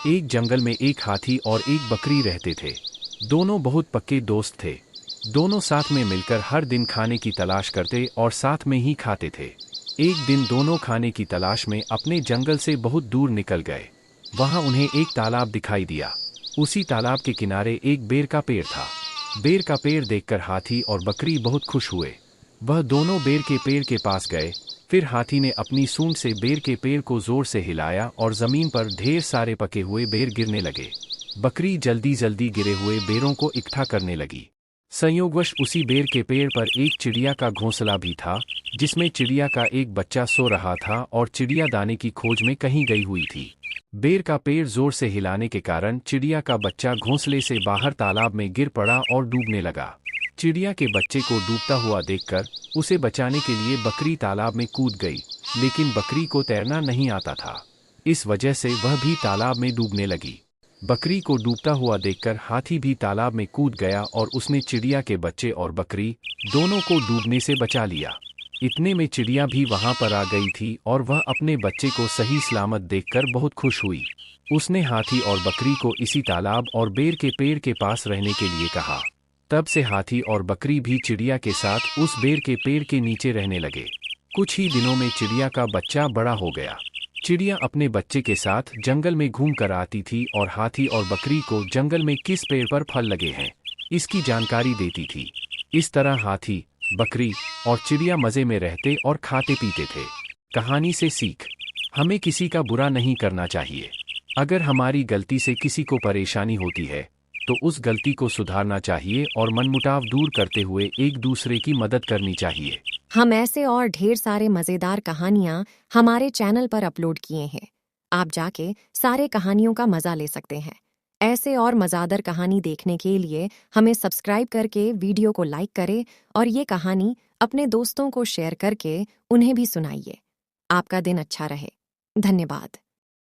एक जंगल में एक हाथी और एक बकरी रहते थे। दोनों बहुत पक्के दोस्त थे। दोनों साथ में मिलकर हर दिन खाने की तलाश करते और साथ में ही खाते थे। एक दिन दोनों खाने की तलाश में अपने जंगल से बहुत दूर निकल गए। वहां उन्हें एक तालाब दिखाई दिया। उसी तालाब के किनारे एक बेर का पेड़ था। बेर का पेड़ देखकर हाथी और बकरी बहुत खुश हुए। वह दोनों बेर के पेड़ के पास गए। फिर हाथी ने अपनी सूंड से बेर के पेड़ को जोर से हिलाया और जमीन पर ढेर सारे पके हुए बेर गिरने लगे। बकरी जल्दी जल्दी गिरे हुए बेरों को इकट्ठा करने लगी। संयोगवश उसी बेर के पेड़ पर एक चिड़िया का घोंसला भी था, जिसमें चिड़िया का एक बच्चा सो रहा था और चिड़िया दाने की खोज में कहीं गई हुई थी। बेर का पेड़ जोर से हिलाने के कारण चिड़िया का बच्चा घोंसले से बाहर तालाब में गिर पड़ा और डूबने लगा। चिड़िया के बच्चे को डूबता हुआ देखकर उसे बचाने के लिए बकरी तालाब में कूद गई, लेकिन बकरी को तैरना नहीं आता था। इस वजह से वह भी तालाब में डूबने लगी। बकरी को डूबता हुआ देखकर हाथी भी तालाब में कूद गया और उसने चिड़िया के बच्चे और बकरी दोनों को डूबने से बचा लिया। इतने में चिड़िया भी वहां पर आ गई थी और वह अपने बच्चे को सही सलामत देखकर बहुत खुश हुई। उसने हाथी और बकरी को इसी तालाब और बेर के पेड़ के पास रहने के लिए कहा। तब से हाथी और बकरी भी चिड़िया के साथ उस बेर के पेड़ के नीचे रहने लगे। कुछ ही दिनों में चिड़िया का बच्चा बड़ा हो गया। चिड़िया अपने बच्चे के साथ जंगल में घूम कर आती थी और हाथी और बकरी को जंगल में किस पेड़ पर फल लगे हैं इसकी जानकारी देती थी। इस तरह हाथी, बकरी और चिड़िया मज़े में रहते और खाते पीते थे। कहानी से सीख: हमें किसी का बुरा नहीं करना चाहिए। अगर हमारी गलती से किसी को परेशानी होती है तो उस गलती को सुधारना चाहिए और मनमुटाव दूर करते हुए एक दूसरे की मदद करनी चाहिए। हम ऐसे और ढेर सारे मज़ेदार कहानियाँ हमारे चैनल पर अपलोड किए हैं। आप जाके सारे कहानियों का मज़ा ले सकते हैं। ऐसे और मज़ेदार कहानी देखने के लिए हमें सब्सक्राइब करके वीडियो को लाइक करें और ये कहानी अपने दोस्तों को शेयर करके उन्हें भी सुनाइए। आपका दिन अच्छा रहे। धन्यवाद।